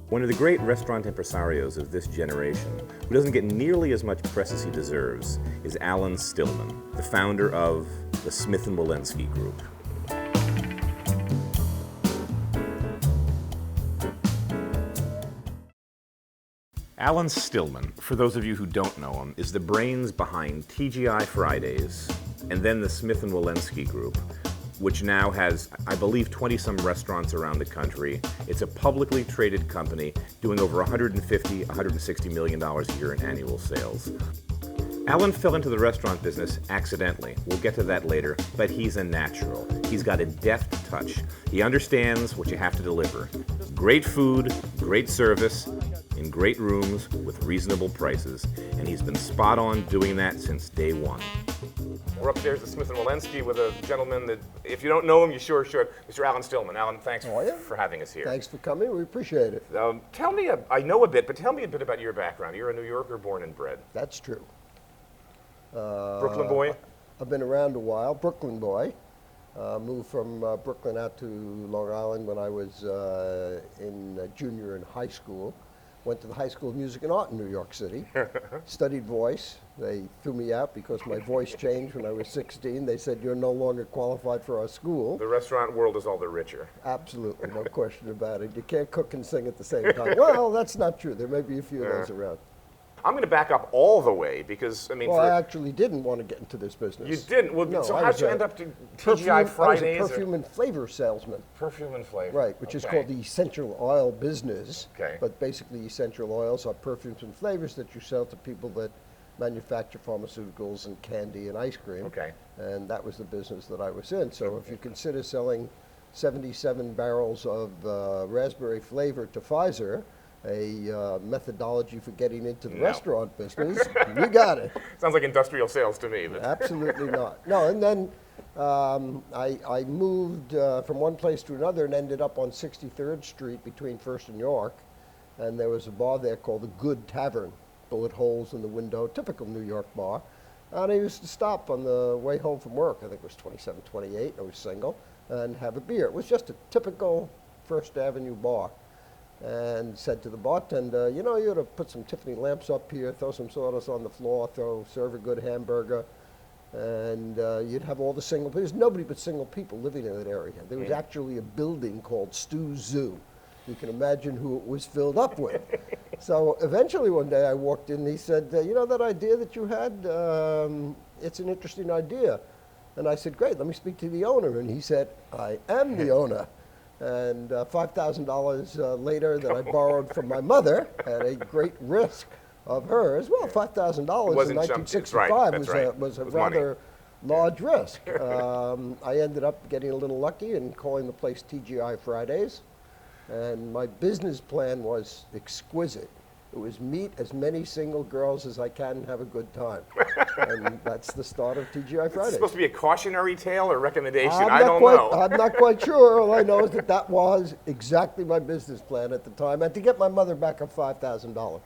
One of the great restaurant impresarios of this generation, who doesn't get nearly as much press as he deserves, is Alan Stillman, the founder of the Smith & Olenski Group. Alan Stillman, for those of you who don't know him, is the brains behind TGI Fridays and then the Smith & Olenski Group, which now has, I believe, 20-some restaurants around the country. It's a publicly traded company doing over $150, $160 million a year in annual sales. Alan fell into the restaurant business accidentally. We'll get to that later, but he's a natural. He's got a deft touch. He understands what you have to deliver. Great food, great service, in great rooms with reasonable prices, and he's been spot on doing that since day one. We're upstairs at Smith & Olenski with a gentleman that, if you don't know him, you sure should, Mr. Alan Stillman. Alan, thanks for having us here. Thanks for coming. We appreciate it. Tell me, I know a bit, but tell me a bit about your background. You're a New Yorker, born and bred. That's true. Brooklyn boy? I've been around a while. Brooklyn boy. Moved from Brooklyn out to Long Island when I was in junior and high school. Went to the High School of Music and Art in New York City. Studied voice. They threw me out because my voice changed when I was 16. They said, you're no longer qualified for our school. The restaurant world is all the richer. Absolutely, no question about it. You can't cook and sing at the same time. Well, that's not true. There may be a few of those around. I'm going to back up all the way because, I mean... Well, I actually didn't want to get into this business. You didn't? Well, no, so how'd you end up to TGI Fridays? I was a perfume and flavor salesman. Perfume and flavor. Right, which is called the essential oil business. Okay. But basically essential oils are perfumes and flavors that you sell to people that manufacture pharmaceuticals and candy and ice cream. Okay. And that was the business that I was in. So if you consider selling 77 barrels of raspberry flavor to Pfizer, a methodology for getting into the restaurant business, you got it. Sounds like industrial sales to me. But Absolutely not. No, and then I moved from one place to another and ended up on 63rd Street between First and York, and there was a bar there called the Good Tavern, bullet holes in the window, typical New York bar. And I used to stop on the way home from work, I think it was 27, 28, I was single, and have a beer. It was just a typical First Avenue bar. And said to the bartender, you know, you ought to put some Tiffany lamps up here, throw some sawdust on the floor, serve a good hamburger, and you'd have all the single people. There's nobody but single people living in that area. There was actually a building called Stu Zoo. You can imagine who it was filled up with. So eventually one day I walked in and he said, you know that idea that you had? It's an interesting idea. And I said, great, let me speak to the owner. And he said, I am the owner. And $5,000 later that I borrowed from my mother at a great risk of hers. Well, $5,000 in 1965 was a rather large risk. I ended up getting a little lucky and calling the place TGI Fridays. And my business plan was exquisite. It was meet as many single girls as I can and have a good time. And that's the start of TGI Fridays. It's supposed to be a cautionary tale or recommendation? I don't know. I'm not quite sure. All I know is that that was exactly my business plan at the time, and to get my mother back of $5,000.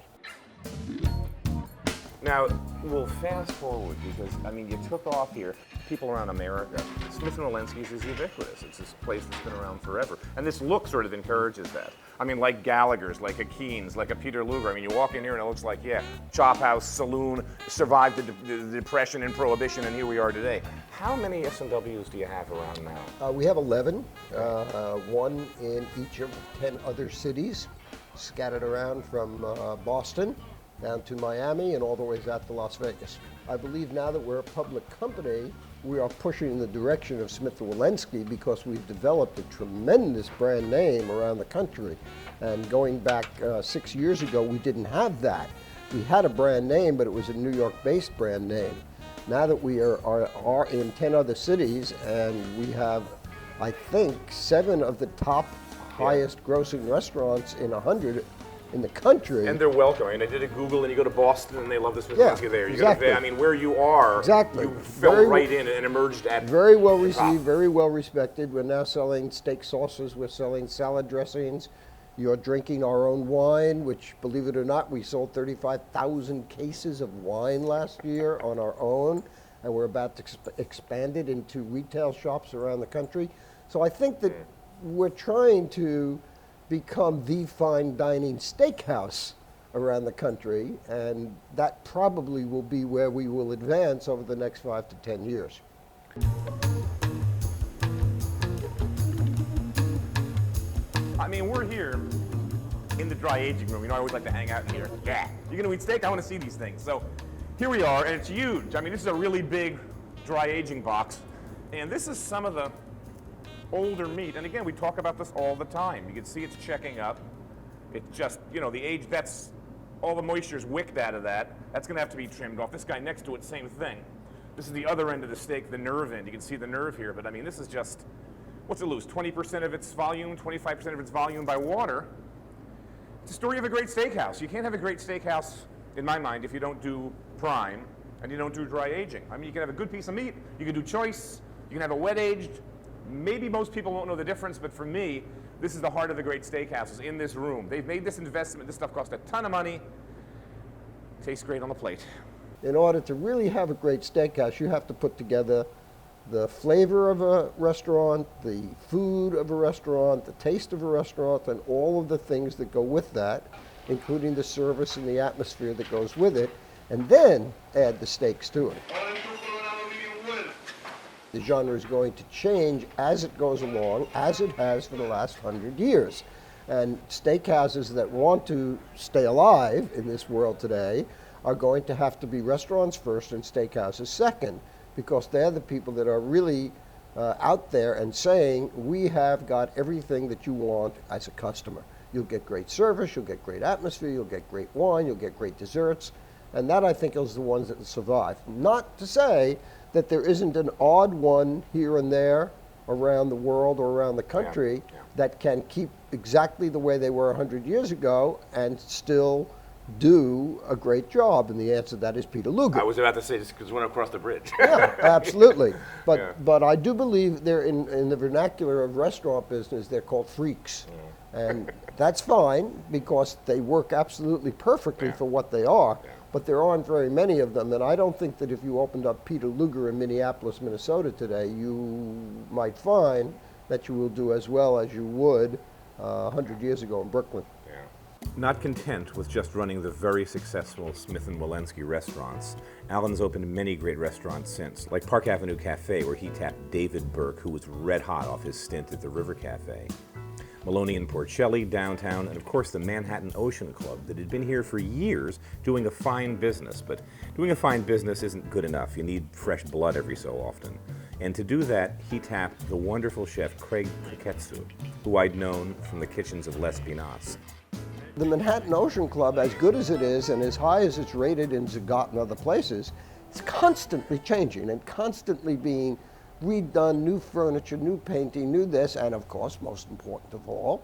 Now, we'll fast forward because, I mean, you took off here. People around America, Smith & Olenski's is ubiquitous. It's this place that's been around forever. And this look sort of encourages that. I mean, like Gallagher's, like a Keen's, like a Peter Luger. I mean, you walk in here and it looks like, yeah, chop house, saloon, survived the Depression and Prohibition, and here we are today. How many S&Ws do you have around now? We have 11, one in each of 10 other cities, scattered around from Boston down to Miami and all the way out to Las Vegas. I believe now that we're a public company, we are pushing in the direction of Smith & Olenski because we've developed a tremendous brand name around the country. And going back 6 years ago, we didn't have that. We had a brand name, but it was a New York-based brand name. Now that we are in 10 other cities, and we have, I think, 7 of the top highest grossing restaurants in 100 in the country. And they're welcome. I mean, I did a Google, and you go to Boston, and they love the Smith & Olenski there. You exactly. go to, I mean, where you are, you fell right in and emerged at very well received, very well respected. We're now selling steak sauces. We're selling salad dressings. You're drinking our own wine, which, believe it or not, we sold 35,000 cases of wine last year on our own, and we're about to expand it into retail shops around the country. So I think that we're trying to become the fine dining steakhouse around the country, and that probably will be where we will advance over the next 5 to 10 years. I mean, we're here in the dry aging room. You know, I always like to hang out in here. Yeah, you're gonna eat steak? I wanna see these things. So here we are, and it's huge. I mean, this is a really big dry aging box. And this is some of the older meat. And again, we talk about this all the time. You can see it's checking up. It's just, you know, the age, that's, all the moisture's wicked out of that. That's gonna have to be trimmed off. This guy next to it, same thing. This is the other end of the steak, the nerve end. You can see the nerve here, but I mean, this is just, what's it lose? 20% of its volume, 25% of its volume by water. It's a story of a great steakhouse. You can't have a great steakhouse, in my mind, if you don't do prime and you don't do dry aging. I mean, you can have a good piece of meat, you can do choice, you can have a wet aged. Maybe most people won't know the difference, but for me, this is the heart of the great steakhouses in this room. They've made this investment. This stuff cost a ton of money. Tastes great on the plate. In order to really have a great steakhouse, you have to put together the flavor of a restaurant, the food of a restaurant, the taste of a restaurant, and all of the things that go with that, including the service and the atmosphere that goes with it, and then add the steaks to it. The genre is going to change as it goes along, as it has for the last 100 years. And steakhouses that want to stay alive in this world today are going to have to be restaurants first and steakhouses second, because they're the people that are really out there and saying, we have got everything that you want as a customer. You'll get great service, you'll get great atmosphere, you'll get great wine, you'll get great desserts, and that I think is the ones that will survive. Not to say that there isn't an odd one here and there around the world or around the country that can keep exactly the way they were 100 years ago and still do a great job, and the answer to that is Peter Luger. I was about to say this because we went across the bridge. Yeah, absolutely. But I do believe they're in the vernacular of restaurant business, they're called freaks. And that's fine because they work absolutely perfectly for what they are. But there aren't very many of them, and I don't think that if you opened up Peter Luger in Minneapolis, Minnesota today, you might find that you will do as well as you would 100 years ago in Brooklyn. Not content with just running the very successful Smith & Olenski restaurants, Alan's opened many great restaurants since, like Park Avenue Cafe, where he tapped David Burke, who was red hot off his stint at the River Cafe. Maloney and Porcelli downtown, and of course the Manhattan Ocean Club that had been here for years doing a fine business. But doing a fine business isn't good enough. You need fresh blood every so often. And to do that, he tapped the wonderful chef Craig Kaketsu, who I'd known from the kitchens of Les Pinots. The Manhattan Ocean Club, as good as it is and as high as it's rated in Zagat and other places, it's constantly changing and constantly being redone, new furniture, new painting, new this, and of course, most important of all,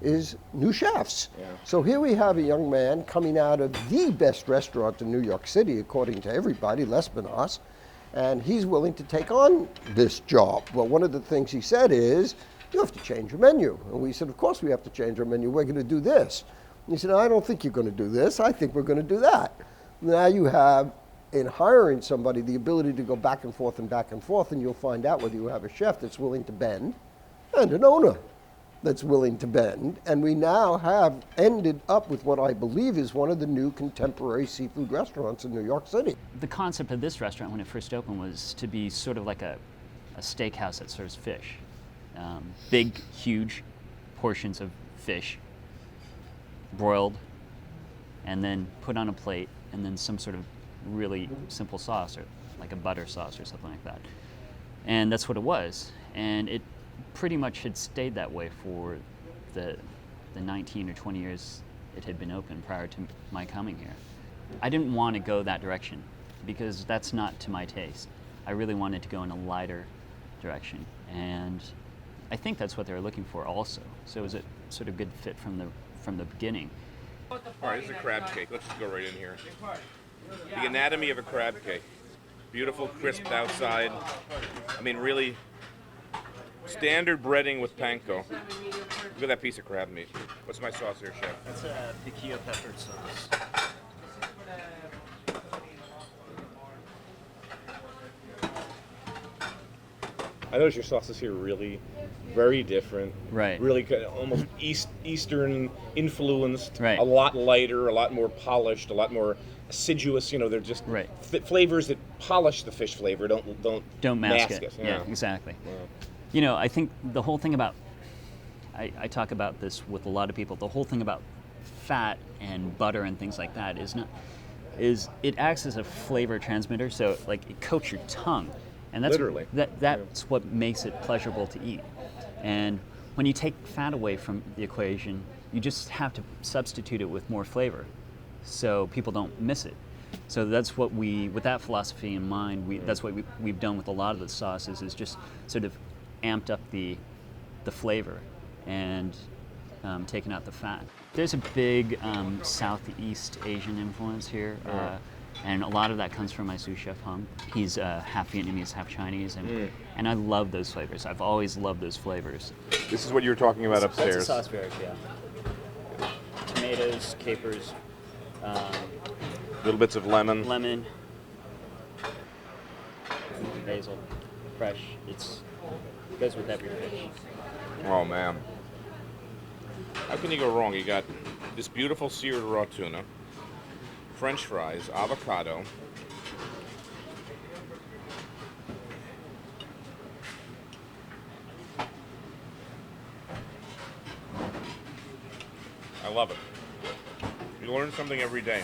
is new chefs. So here we have a young man coming out of the best restaurant in New York City, according to everybody, Les Pinots, and he's willing to take on this job. Well, one of the things he said is, you have to change your menu. And we said, of course we have to change our menu. We're going to do this. And he said, I don't think you're going to do this. I think we're going to do that. Now you have, in hiring somebody, the ability to go back and forth, and you'll find out whether you have a chef that's willing to bend and an owner that's willing to bend. And we now have ended up with what I believe is one of the new contemporary seafood restaurants in New York City. The concept of this restaurant when it first opened was to be sort of like a steakhouse that serves fish. Big, huge portions of fish, broiled, and then put on a plate, and then some sort of really simple sauce, or like a butter sauce or something like that. And that's what it was. And it pretty much had stayed that way for the 19 or 20 years it had been open prior to my coming here. I didn't want to go that direction because that's not to my taste. I really wanted to go in a lighter direction. And I think that's what they were looking for also. So it was a sort of good fit from the beginning. All right, this is a crab cake. Let's just go right in here. The anatomy of a crab cake. Beautiful, crisped outside. I mean, really standard breading with panko. Look at that piece of crab meat. What's my sauce here, chef? That's a piquillo pepper sauce. I notice your sauces here are really very different. Right. Really kind of almost Eastern influenced. Right. A lot lighter, a lot more polished, a lot more assiduous. You know, they're just Right. Flavors that polish the fish flavor. Don't mask it. it. Yeah, exactly. Yeah. You know, I think the whole thing about, I talk about this with a lot of people, the whole thing about fat and butter and things like that is it acts as a flavor transmitter, so like it coats your tongue. And that's Literally. That's what makes it pleasurable to eat. And when you take fat away from the equation, you just have to substitute it with more flavor, so people don't miss it. So that's what with that philosophy in mind, that's what we've done with a lot of the sauces, is just sort of amped up the flavor and taken out the fat. There's a big Southeast Asian influence here. And a lot of that comes from my sous chef Hung. He's half Vietnamese, half Chinese, and I love those flavors. I've always loved those flavors. This is what you were talking about upstairs. That's a sauce variety, yeah. Tomatoes, capers, Little bits of lemon. lemon, basil, fresh. It goes with every fish. Oh man. How can you go wrong? You got this beautiful seared raw tuna, French fries, avocado. I love it. You learn something every day.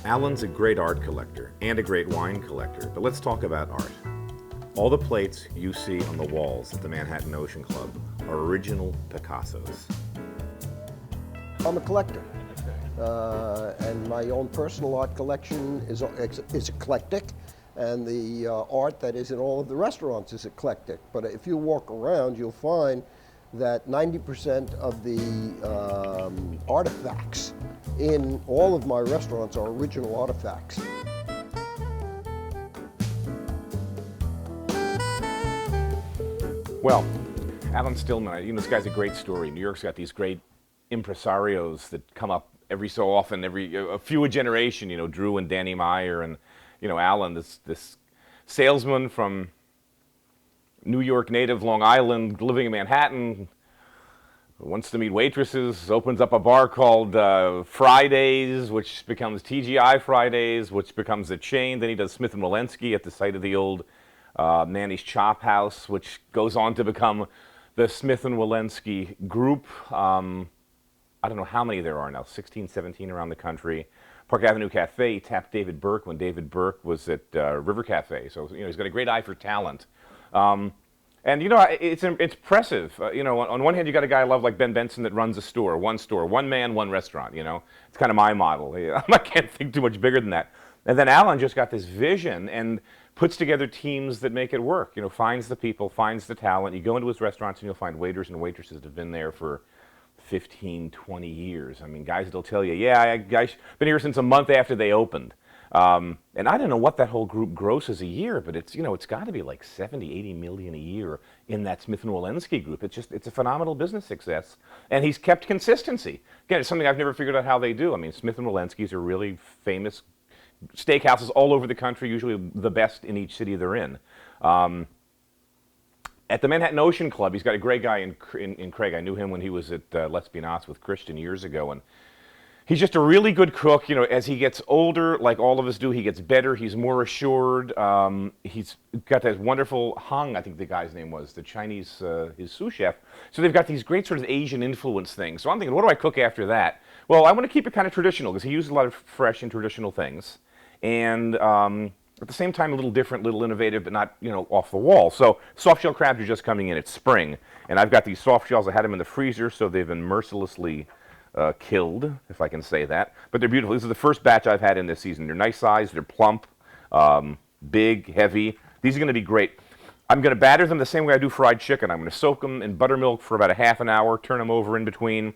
Alan's a great art collector and a great wine collector, but let's talk about art. All the plates you see on the walls at the Manhattan Ocean Club are original Picassos. I'm a collector, and my own personal art collection is eclectic, and the art that is in all of the restaurants is eclectic. But if you walk around, you'll find that 90% of the artifacts in all of my restaurants are original artifacts. Well, Alan Stillman, you know, this guy's a great story. New York's got these great impresarios that come up every so often, a few a generation, you know, Drew and Danny Meyer, and, you know, Alan, this salesman from New York native, Long Island, living in Manhattan, wants to meet waitresses, opens up a bar called Fridays, which becomes TGI Fridays, which becomes a chain. Then he does Smith & Olenski at the site of the old Nanny's Chop House, which goes on to become the Smith & Olenski Group. I don't know how many there are now, 16, 17 around the country. Park Avenue Cafe, he tapped David Burke when David Burke was at River Cafe. So, you know, he's got a great eye for talent. And, you know, it's impressive. You know, on one hand, you got a guy I love like Ben Benson that runs a store, one man, one restaurant, you know. It's kind of my model. I can't think too much bigger than that. And then Alan just got this vision and puts together teams that make it work. You know, finds the people, finds the talent. You go into his restaurants and you'll find waiters and waitresses that have been there for 15, 20 years. I mean, guys that'll tell you, yeah, I've been here since a month after they opened. And I don't know what that whole group grosses a year, but it's, you know, it's got to be like 70, 80 million a year in that Smith & Olenski group. It's a phenomenal business success. And he's kept consistency. Again, it's something I've never figured out how they do. I mean, Smith & Olenski's are really famous steakhouses all over the country, usually the best in each city they're in. At the Manhattan Ocean Club, he's got a great guy in Craig. I knew him when he was at Let's Be Honest with Christian years ago, and he's just a really good cook. You know, as he gets older, like all of us do, he gets better. He's more assured. He's got that wonderful Hung, I think the guy's name was, the Chinese, his sous chef. So they've got these great sort of Asian influence things. So I'm thinking, what do I cook after that? Well, I want to keep it kind of traditional because he uses a lot of fresh and traditional things. And at the same time, a little different, a little innovative, but not, you know, off the wall. So soft shell crabs are just coming in. It's spring. And I've got these soft shells. I had them in the freezer, so they've been mercilessly killed, if I can say that. But they're beautiful. This is the first batch I've had in this season. They're nice size. They're plump, big, heavy. These are going to be great. I'm going to batter them the same way I do fried chicken. I'm going to soak them in buttermilk for about a half an hour, turn them over in between,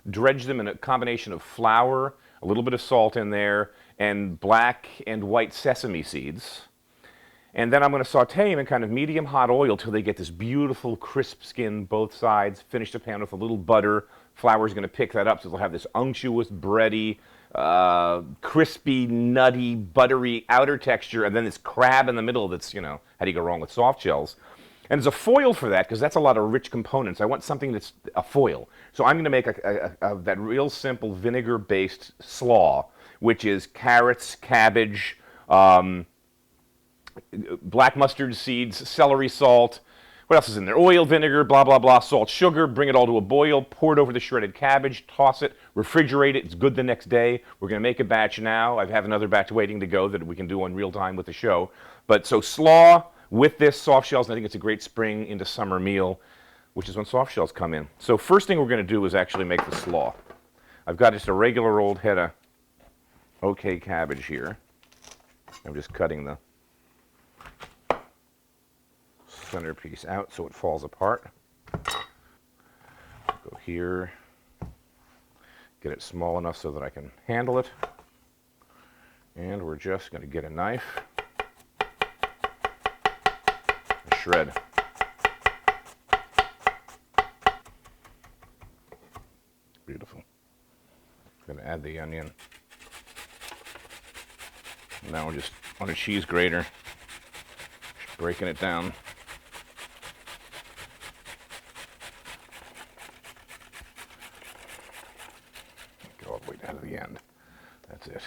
dredge them in a combination of flour, a little bit of salt in there, and black and white sesame seeds. And then I'm going to saute them in kind of medium hot oil till they get this beautiful crisp skin both sides. Finish the pan with a little butter. Flour is going to pick that up, so they'll have this unctuous, bready, crispy, nutty, buttery outer texture, and then this crab in the middle that's, you know, how do you go wrong with soft shells? And as a foil for that, because that's a lot of rich components, I want something that's a foil. So I'm going to make that real simple vinegar-based slaw, which is carrots, cabbage, black mustard seeds, celery salt. What else is in there? Oil, vinegar, blah, blah, blah, salt, sugar. Bring it all to a boil. Pour it over the shredded cabbage. Toss it. Refrigerate it. It's good the next day. We're going to make a batch now. I have another batch waiting to go that we can do on real time with the show. But so slaw with this, soft shells, and I think it's a great spring into summer meal, which is when soft shells come in. So first thing we're going to do is actually make the slaw. I've got just a regular old head of okay cabbage here. I'm just cutting the centerpiece out so it falls apart. Go here, get it small enough so that I can handle it. And we're just going to get a knife and shred. Beautiful. I'm going to add the onion. Now we're just on a cheese grater, just breaking it down. Go all the way down to the end. That's it.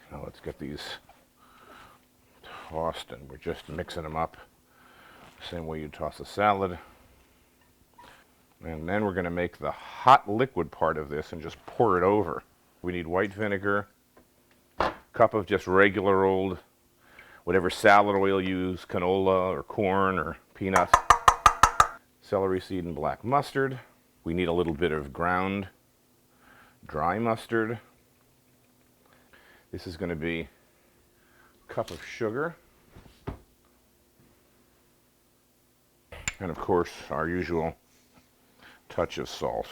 Now let's get these tossed, and we're just mixing them up the same way you toss a salad. And then we're going to make the hot liquid part of this and just pour it over. We need white vinegar, cup of just regular old, whatever salad oil you use, canola or corn or peanut, celery seed and black mustard. We need a little bit of ground dry mustard. This is going to be a cup of sugar. And of course, our usual touch of salt.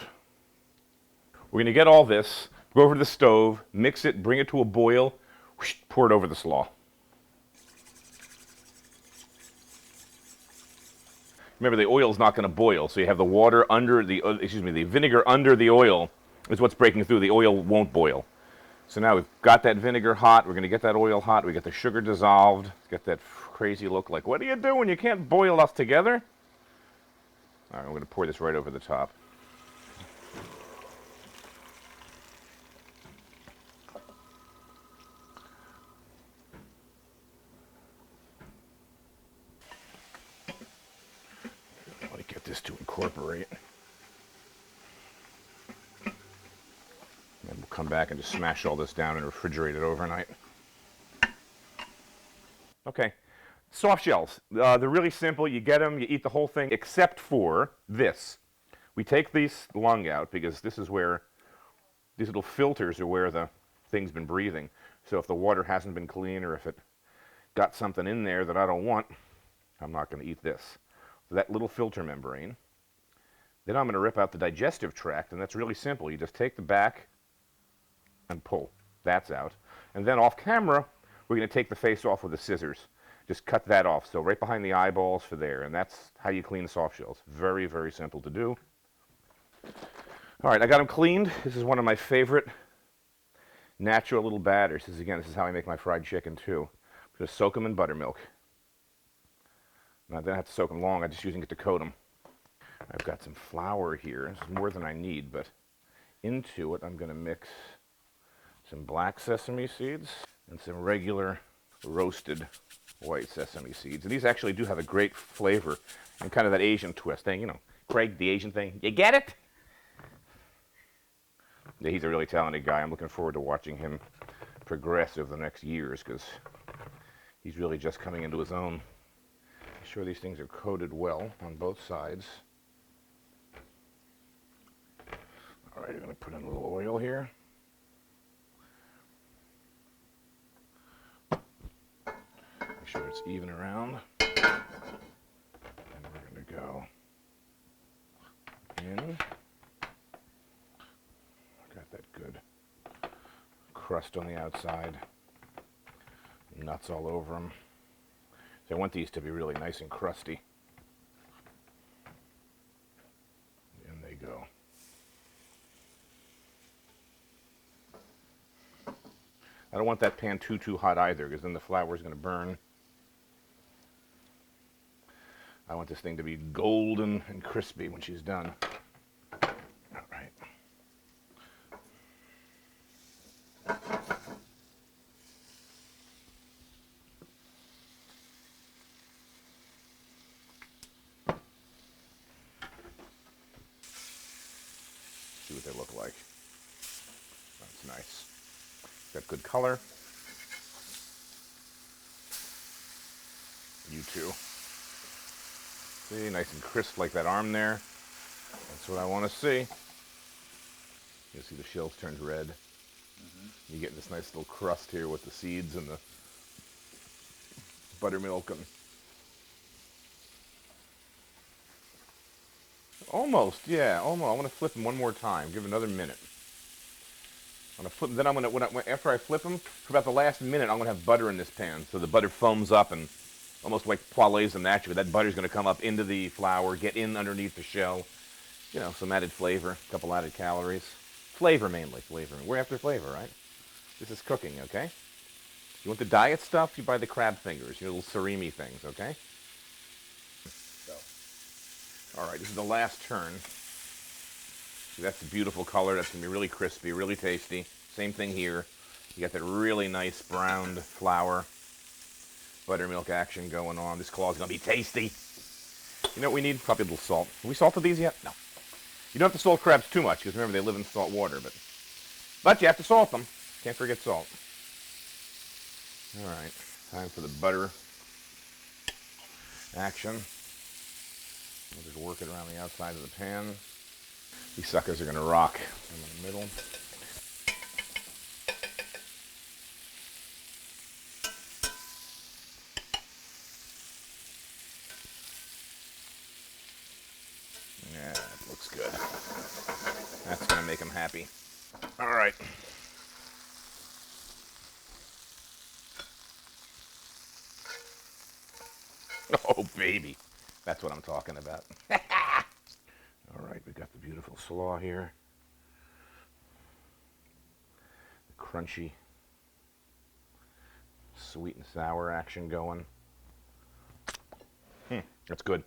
We're going to get all this, go over to the stove, mix it, bring it to a boil, whoosh, pour it over the slaw. Remember, the oil's not going to boil, so you have the water under the, the vinegar under the oil is what's breaking through. The oil won't boil. So now we've got that vinegar hot. We're going to get that oil hot. We get the sugar dissolved. Get that crazy look like, what do you do when you can't boil us together? All right, I'm going to pour this right over the top. Let me get this to incorporate. And we'll come back and just smash all this down and refrigerate it overnight. Okay. Soft shells. They're really simple. You get them, you eat the whole thing, except for this. We take this lung out because this is where these little filters are where the thing's been breathing. So if the water hasn't been clean or if it got something in there that I don't want, I'm not going to eat this. So that little filter membrane. Then I'm going to rip out the digestive tract, and that's really simple. You just take the back and pull. That's out. And then off camera, we're going to take the face off with the scissors. Just cut that off. So right behind the eyeballs for there. And that's how you clean soft shells. Very, very simple to do. All right, I got them cleaned. This is one of my favorite natural little batters. This is how I make my fried chicken too. I'm going to soak them in buttermilk. Now, I don't have to soak them long. I'm just using it to coat them. I've got some flour here. This is more than I need, but into it I'm going to mix some black sesame seeds and some regular roasted white sesame seeds. And these actually do have a great flavor and kind of that Asian twist thing. You know, Craig, the Asian thing. You get it? Yeah, he's a really talented guy. I'm looking forward to watching him progress over the next years because he's really just coming into his own. Make sure these things are coated well on both sides. All right, I'm going to put in a little oil here. Make sure it's even around. And we're going to go in. Got that good crust on the outside. Nuts all over them. So I want these to be really nice and crusty. In they go. I don't want that pan too hot either, because then the flour is going to burn. I want this thing to be golden and crispy when she's done. All right. See what they look like. That's nice. Got good color. You too. See, nice and crisp like that arm there. That's what I want to see. You'll see the shells turned red. You get this nice little crust here with the seeds and the buttermilk and almost, yeah, almost. I want to flip them one more time. Give it another minute. I'm gonna flip them. Then I'm gonna after I flip them for about the last minute, I'm gonna have butter in this pan, so the butter foams up and almost like poêles them naturally. That butter's gonna come up into the flour, get in underneath the shell. You know, some added flavor, a couple added calories. Flavor mainly, flavor. We're after flavor, right? This is cooking, okay? You want the diet stuff? You buy the crab fingers, your little surimi things, okay? So, all right, this is the last turn. See, that's a beautiful color. That's gonna be really crispy, really tasty. Same thing here. You got that really nice browned flour, buttermilk action going on. This claw's gonna be tasty. You know what we need? Probably a little salt. Have we salted these yet? No. You don't have to salt crabs too much, because remember, they live in salt water, but you have to salt them. Can't forget salt. All right, time for the butter action. We'll just work it around the outside of the pan. These suckers are gonna rock. In the middle. Yeah, that looks good. That's gonna make them happy. All right. Oh, baby. That's what I'm talking about. All right, we got the beautiful slaw here. The crunchy, sweet and sour action going. That's good.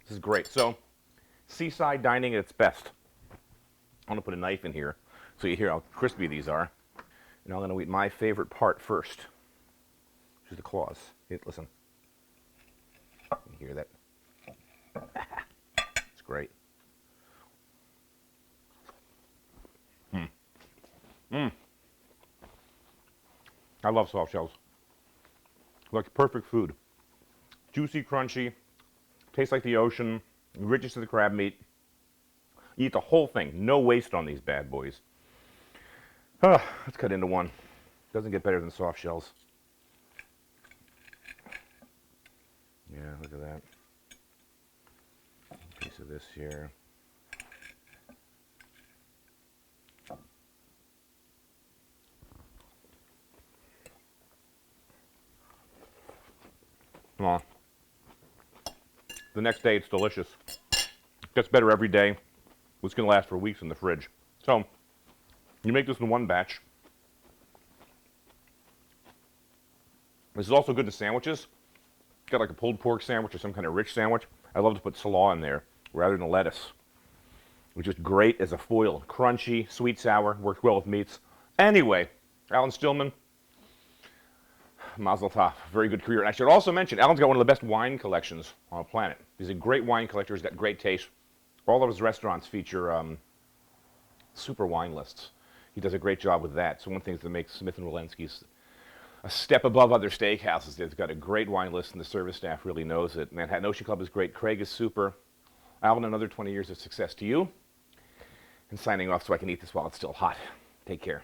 This is great. So, seaside dining at its best. I'm gonna put a knife in here so you hear how crispy these are. And I'm gonna eat my favorite part first, which is the claws. Listen. You hear that? It's great. I love soft shells. Like perfect food. Juicy, crunchy, tastes like the ocean, richness of the crab meat. You eat the whole thing. No waste on these bad boys. Let's cut into one. Doesn't get better than soft shells. Yeah, look at that. A piece of this here. Aw. The next day, it's delicious. Gets better every day. It's going to last for weeks in the fridge. So, you make this in one batch. This is also good to sandwiches. Got like a pulled pork sandwich or some kind of rich sandwich. I love to put slaw in there rather than lettuce, which is great as a foil. Crunchy, sweet, sour, works well with meats. Anyway, Alan Stillman, Mazel tov. Very good career. And I should also mention, Alan's got one of the best wine collections on the planet. He's a great wine collector. He's got great taste. All of his restaurants feature super wine lists. He does a great job with that. So one thing that makes Smith & Wolenski's a step above other steakhouses. They've got a great wine list, and the service staff really knows it. Manhattan Ocean Club is great. Craig is super. Alan, another 20 years of success to you. And signing off so I can eat this while it's still hot. Take care.